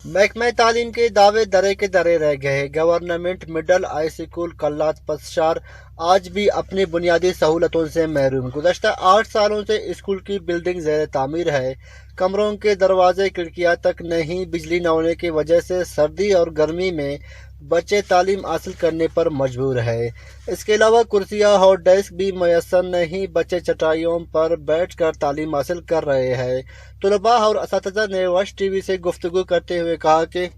महकमा तालीम के दावे दरे के दरे रह गए। गवर्नमेंट मिडल हाई स्कूल कल्लात पसशार आज भी अपनी बुनियादी सहूलतों से महरूम। गुज़श्ता 8 सालों से स्कूल की बिल्डिंग ज़ेर तामीर है। कमरों के दरवाजे खिड़कियां तक नहीं। बिजली न होने की वजह से सर्दी और गर्मी में बच्चे तालीम हासिल करने पर मजबूर है। इसके अलावा कुर्सियां और डेस्क भी मैसर नहीं। बच्चे चटाइयों पर बैठ कर तालीम हासिल कर रहे हैं। तलबा और असातिज़ा ने वश टीवी से गुफ्तगू करते हुए कहा कि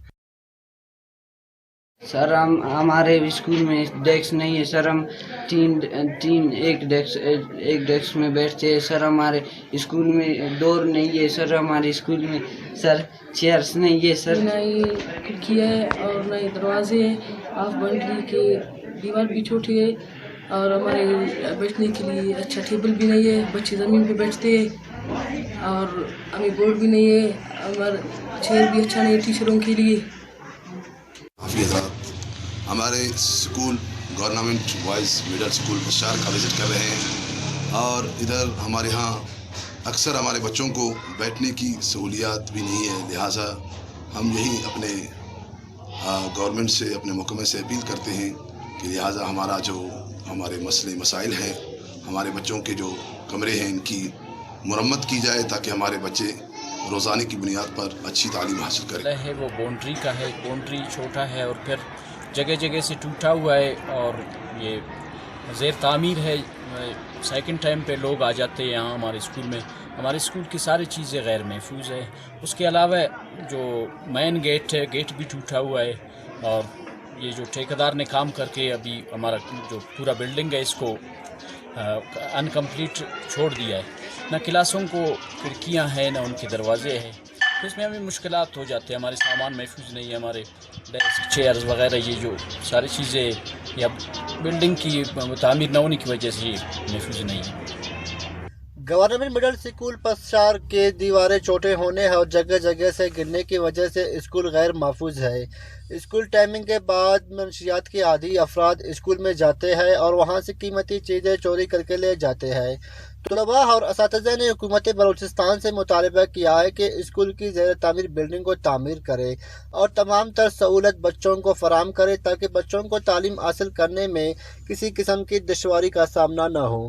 सर हम हमारे स्कूल में डेस्क नहीं है सर। हम एक डेस्क में बैठते हैं सर। हमारे स्कूल में डोर नहीं है सर। हमारे स्कूल में सर चेयर्स नहीं है सर। ना ही खिड़की है और ना ही दरवाजे हैं। हाफ बाउंड्री के दीवार भी छोटी है और हमारे बैठने के लिए अच्छा टेबल भी नहीं है। बच्चे ज़मीन पे बैठते हैं और हमें बोर्ड भी नहीं है। हमारा चेयर भी अच्छा नहीं है टीचरों के लिए। हमारे school government boys middle school पसशार का विज़िट कर रहे हैं और इधर हमारे यहाँ अक्सर हमारे बच्चों को बैठने की सहूलियात भी नहीं है। लिहाजा हम यही अपने गवर्नमेंट से, अपने महकमे से अपील करते हैं कि लिहाजा हमारे मसले मसाइल हैं, हमारे बच्चों के जो कमरे हैं इनकी मुरम्मत की जाए ताकि हमारे बच्चे रोज़ाने की बुनियाद पर अच्छी तालीम हासिल करें। है वो बाउंड्री का है। बाउंड्री छोटा है और फिर जगह जगह से टूटा हुआ है और ये ज़ेर तामीर है। सेकंड टाइम पे लोग आ जाते हैं यहाँ हमारे स्कूल में। हमारे स्कूल की सारी चीज़ें गैर महफूज है। उसके अलावा जो मेन गेट है, गेट भी टूटा हुआ है और ये जो ठेकेदार ने काम करके अभी हमारा जो पूरा बिल्डिंग है इसको अनकम्प्लीट छोड़ दिया है। ना क्लासों को खिड़कियाँ हैं ना उनके दरवाजे हैं, तो इसमें हमें मुश्किलात हो जाते हैं। हमारे सामान महफूज नहीं है, हमारे डेस्क चेयर्स वगैरह ये जो सारी चीज़ें या बिल्डिंग की तामीर न होने की वजह से ये महफूज नहीं है। गवर्नमेंट मिडल स्कूल पसशार के दीवारें छोटे होने और जगह जगह से गिरने की वजह से स्कूल गैर महफूज है। स्कूल टाइमिंग के बाद मंशियात के आदी अफराद स्कूल में जाते हैं और वहां से कीमती चीज़ें चोरी करके ले जाते हैं। तलबा और असातिज़ा ने हुकूमत बलूचिस्तान से मुतालबा किया है कि स्कूल की ज़ेर तामीर बिल्डिंग को तामीर करे और तमाम तर सहूलत बच्चों को फराहम करे ताकि बच्चों को तालीम हासिल करने में किसी किस्म की दुश्वारी का सामना न हो।